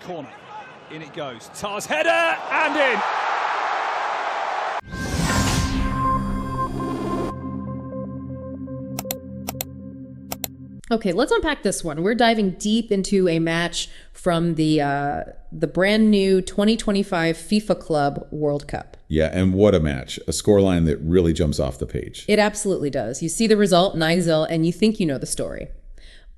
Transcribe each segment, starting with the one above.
corner. In it goes. Tar's header and in. Okay, let's unpack this one. We're diving deep into a match from the brand new 2025 FIFA Club World Cup. Yeah, and what a match. A scoreline that really jumps off the page. It absolutely does. You see the result, 9-0, and you think you know the story.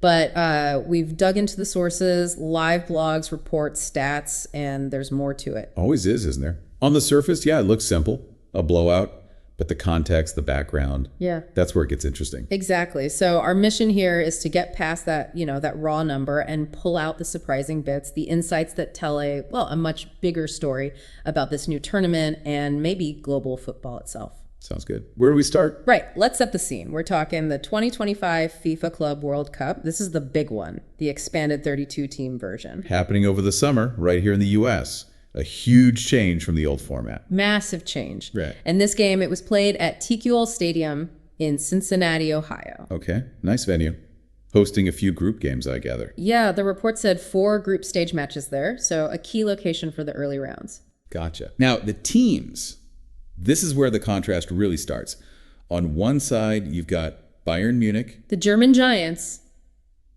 But we've dug into the sources, live blogs, reports, stats, and there's more to it. Always is, isn't there? On the surface, yeah, it looks simple. A blowout. But the context, the background, that's where it gets interesting. Exactly. So our mission here is to get past that, that raw number and pull out the surprising bits, the insights that tell a much bigger story about this new tournament and maybe global football itself. Sounds good. Where do we start? Right. Let's set the scene. We're talking the 2025 FIFA Club World Cup. This is the big one, the expanded 32-team version. Happening over the summer right here in the U.S., a huge change from the old format. Massive change. Right. And this game, it was played at TQL Stadium in Cincinnati, Ohio. Okay, nice venue. Hosting a few group games, I gather. Yeah, the report said 4 group stage matches there, so a key location for the early rounds. Gotcha. Now, the teams, this is where the contrast really starts. On one side, you've got Bayern Munich. The German Giants,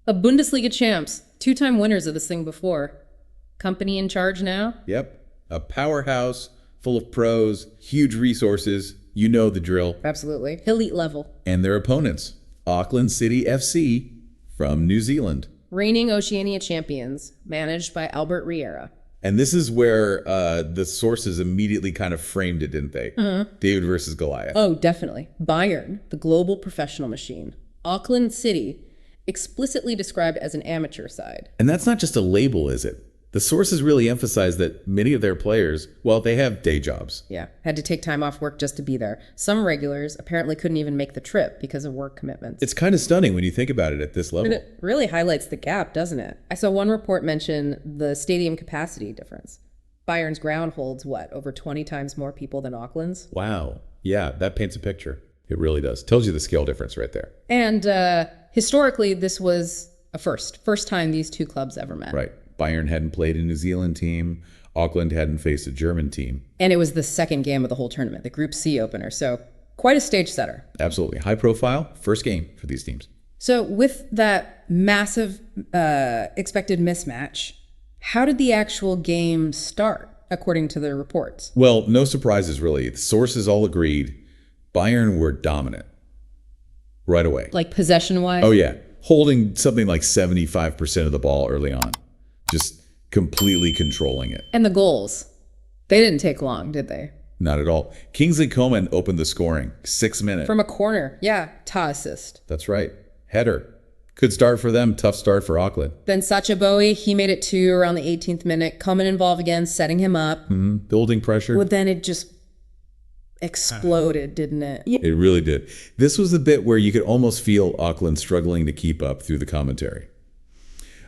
a Bundesliga champs, 2-time winners of this thing before. Company in charge now? Yep. A powerhouse full of pros, huge resources. You know the drill. Absolutely. Elite level. And their opponents, Auckland City FC from New Zealand. Reigning Oceania champions, managed by Albert Riera. And this is where the sources immediately kind of framed it, didn't they? David versus Goliath. Oh, definitely. Bayern, the global professional machine. Auckland City, explicitly described as an amateur side. And that's not just a label, is it? The sources really emphasize that many of their players, well, they have day jobs. Yeah, had to take time off work just to be there. Some regulars apparently couldn't even make the trip because of work commitments. It's kind of stunning when you think about it at this level. And it really highlights the gap, doesn't it? I saw one report mention the stadium capacity difference. Bayern's ground holds, over 20 times more people than Auckland's? Wow. Yeah, that paints a picture. It really does. Tells you the scale difference right there. And historically, this was a first time these two clubs ever met. Right. Bayern hadn't played a New Zealand team. Auckland hadn't faced a German team. And it was the second game of the whole tournament, the Group C opener. So quite a stage setter. Absolutely. High profile, first game for these teams. So with that massive expected mismatch, how did the actual game start, according to the reports? Well, no surprises, really. The sources all agreed Bayern were dominant right away. Like possession-wise? Oh, yeah. Holding something like 75% of the ball early on. Just completely controlling it. And the goals. They didn't take long, did they? Not at all. Kingsley Coman opened the scoring. 6 minutes. From a corner. Yeah. Ta assist. That's right. Header. Good start for them. Tough start for Auckland. Then Sacha Bowie, he made it 2 around the 18th minute. Coman involved again, setting him up. Building pressure. Well, then it just exploded, didn't it? It really did. This was the bit where you could almost feel Auckland struggling to keep up through the commentary.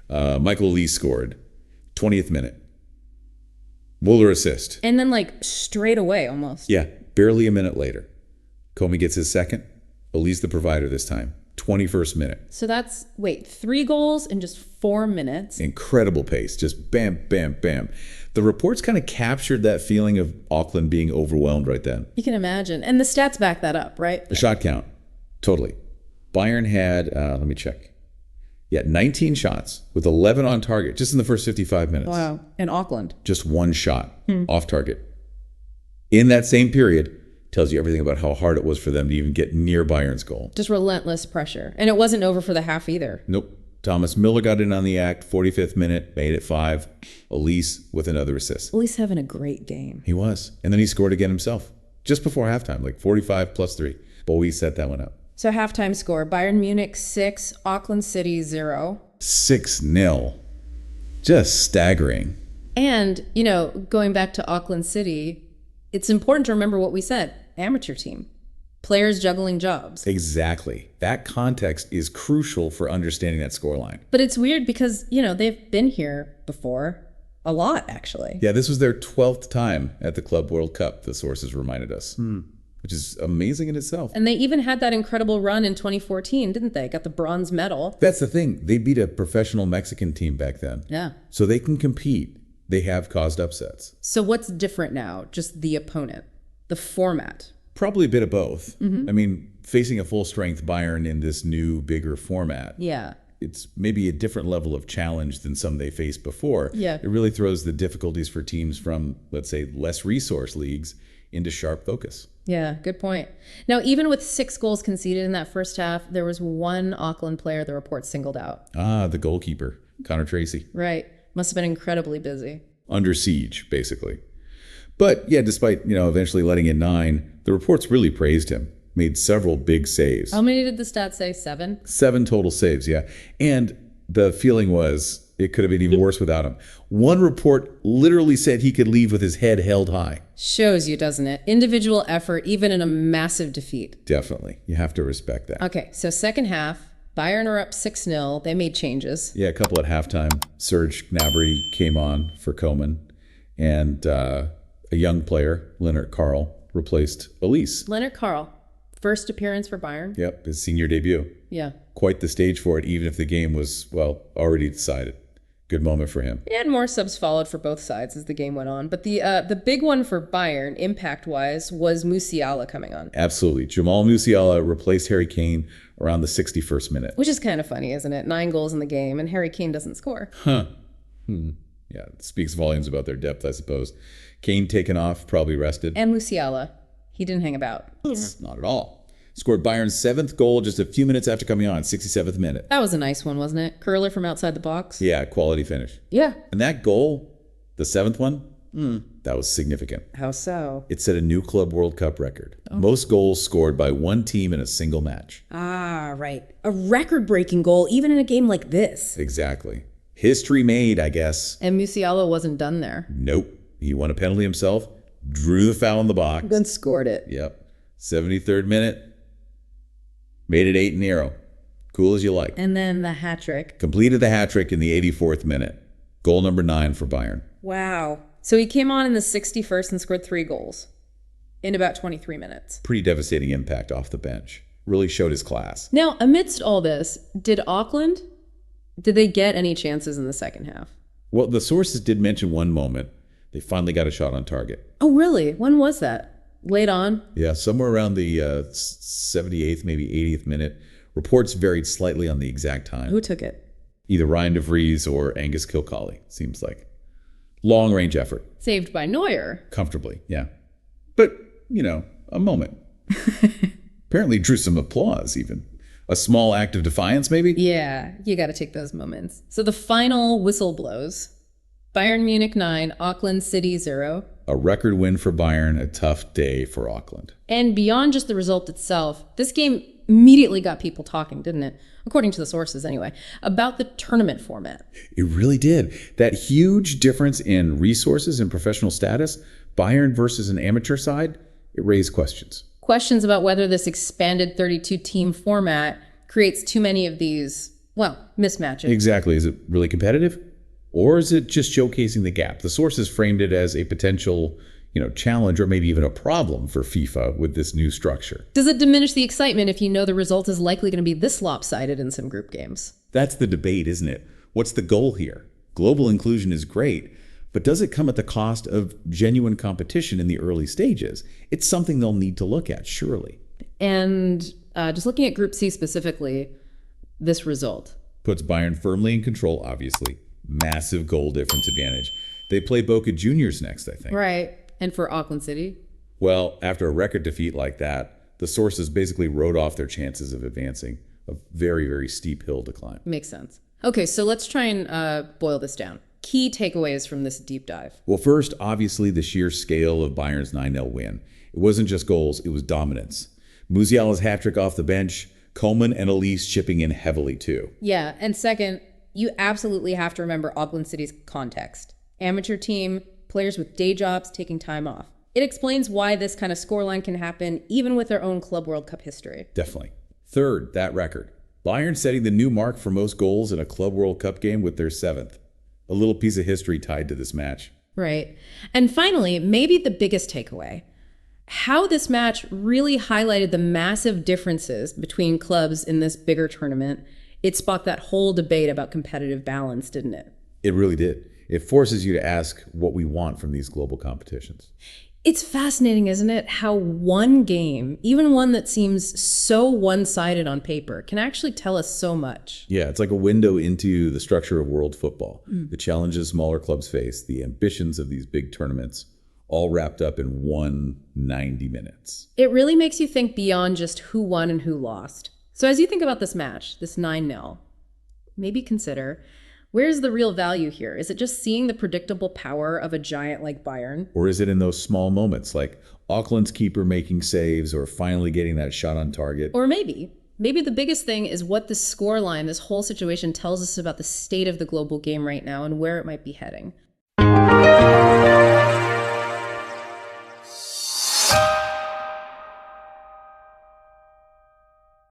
Michael Lee scored, 20th minute. Muller assist. And then straight away almost. Yeah, barely a minute later. Comey gets his second. Lee's the provider this time. 21st minute. So that's, 3 goals in just 4 minutes. Incredible pace. Just bam, bam, bam. The reports kind of captured that feeling of Auckland being overwhelmed right then. You can imagine. And the stats back that up, right? The shot count. Totally. Bayern had, let me check. Yeah, 19 shots with 11 on target just in the first 55 minutes. Wow. In Auckland. Just 1 shot off target. In that same period, tells you everything about how hard it was for them to even get near Bayern's goal. Just relentless pressure. And it wasn't over for the half either. Nope. Thomas Miller got in on the act, 45th minute, made it 5. Elise with another assist. Elise having a great game. He was. And then he scored again himself, just before halftime, 45 plus 3. Bowie set that one up. So halftime score, Bayern Munich 6, Auckland City 0. 6-0. Just staggering. And, going back to Auckland City, it's important to remember what we said. Amateur team. Players juggling jobs. Exactly. That context is crucial for understanding that scoreline. But it's weird because, they've been here before. A lot, actually. Yeah, this was their 12th time at the Club World Cup, the sources reminded us. which is amazing in itself. And they even had that incredible run in 2014, didn't they? Got the bronze medal. That's the thing. They beat a professional Mexican team back then. Yeah. So they can compete. They have caused upsets. So what's different now? Just the opponent, the format. Probably a bit of both. I mean, facing a full-strength Bayern in this new, bigger format. Yeah. It's maybe a different level of challenge than some they faced before. Yeah. It really throws the difficulties for teams from, let's say, less resource leagues into sharp focus. Yeah, good point. Now, even with 6 goals conceded in that first half, there was one Auckland player the report singled out. Ah, the goalkeeper, Connor Tracy. Right. Must have been incredibly busy. Under siege, basically. But yeah, despite, eventually letting in 9, the reports really praised him. Made several big saves. How many did the stats say? 7? 7 total saves, yeah. And the feeling was it could have been even worse without him. One report literally said he could leave with his head held high. Shows you, doesn't it? Individual effort, even in a massive defeat. Definitely. You have to respect that. Okay, so second half, Bayern are up 6-0. They made changes. Yeah, a couple at halftime. Serge Gnabry came on for Koeman. And a young player, Leonard Carl, replaced Elise. Leonard Carl, first appearance for Bayern. Yep, his senior debut. Yeah. Quite the stage for it, even if the game was, already decided. Good moment for him. And more subs followed for both sides as the game went on. But the big one for Bayern, impact-wise, was Musiala coming on. Absolutely. Jamal Musiala replaced Harry Kane around the 61st minute. Which is kind of funny, isn't it? 9 goals in the game, and Harry Kane doesn't score. Yeah, it speaks volumes about their depth, I suppose. Kane taken off, probably rested. And Musiala, he didn't hang about. Not at all. Scored Bayern's 7th goal just a few minutes after coming on, 67th minute. That was a nice one, wasn't it? Curler from outside the box. Yeah, quality finish. Yeah. And that goal, the 7th one, that was significant. How so? It set a new Club World Cup record. Most goals scored by one team in a single match. Ah, right. A record-breaking goal, even in a game like this. Exactly. History made, I guess. And Musiala wasn't done there. Nope. He won a penalty himself, drew the foul in the box. Then scored it. Yep. 73rd minute. Made it 8-0. Cool as you like. And then the hat trick. Completed the hat trick in the 84th minute. Goal number 9 for Bayern. Wow. So he came on in the 61st and scored 3 goals in about 23 minutes. Pretty devastating impact off the bench. Really showed his class. Now, amidst all this, did they get any chances in the second half? Well, the sources did mention one moment. They finally got a shot on target. Oh, really? When was that? Late on? Yeah, somewhere around the 78th, maybe 80th minute. Reports varied slightly on the exact time. Who took it? Either Ryan DeVries or Angus Kilcawley, seems like. Long range effort. Saved by Neuer. Comfortably, yeah. But, a moment. Apparently drew some applause, even. A small act of defiance, maybe? Yeah, you got to take those moments. So the final whistle blows. Bayern Munich 9, Auckland City 0. A record win for Bayern, a tough day for Auckland. And beyond just the result itself, this game immediately got people talking, didn't it? According to the sources, anyway, about the tournament format. It really did. That huge difference in resources and professional status, Bayern versus an amateur side, it raised questions. Questions about whether this expanded 32-team format creates too many of these, mismatches. Exactly. Is it really competitive? Or is it just showcasing the gap? The sources framed it as a potential, challenge or maybe even a problem for FIFA with this new structure. Does it diminish the excitement if you know the result is likely going to be this lopsided in some group games? That's the debate, isn't it? What's the goal here? Global inclusion is great, but does it come at the cost of genuine competition in the early stages? It's something they'll need to look at, surely. And just looking at Group C specifically, this result puts Bayern firmly in control, obviously. Massive goal difference advantage. They play Boca Juniors next, I think. Right. And for Auckland City? Well, after a record defeat like that, the sources basically wrote off their chances of advancing. A very, very steep hill to climb. Makes sense. Okay, so let's try and boil this down. Key takeaways from this deep dive. Well, first, obviously, the sheer scale of Bayern's 9-0 win. It wasn't just goals, it was dominance. Musiala's hat trick off the bench, Koeman and Elise chipping in heavily, too. Yeah, and second, you absolutely have to remember Auckland City's context. Amateur team, players with day jobs taking time off. It explains why this kind of scoreline can happen even with their own Club World Cup history. Definitely. Third, that record. Bayern setting the new mark for most goals in a Club World Cup game with their 7th. A little piece of history tied to this match. Right. And finally, maybe the biggest takeaway. how this match really highlighted the massive differences between clubs in this bigger tournament. It sparked that whole debate about competitive balance, didn't it? It really did. It forces you to ask what we want from these global competitions. It's fascinating, isn't it, how one game, even one that seems so one-sided on paper, can actually tell us so much. Yeah, it's like a window into the structure of world football, the challenges smaller clubs face, the ambitions of these big tournaments, all wrapped up in one 90 minutes. It really makes you think beyond just who won and who lost. So as you think about this match, this 9-0, maybe consider, where's the real value here? Is it just seeing the predictable power of a giant like Bayern? Or is it in those small moments like Auckland's keeper making saves or finally getting that shot on target? Or maybe the biggest thing is what this scoreline, this whole situation tells us about the state of the global game right now and where it might be heading.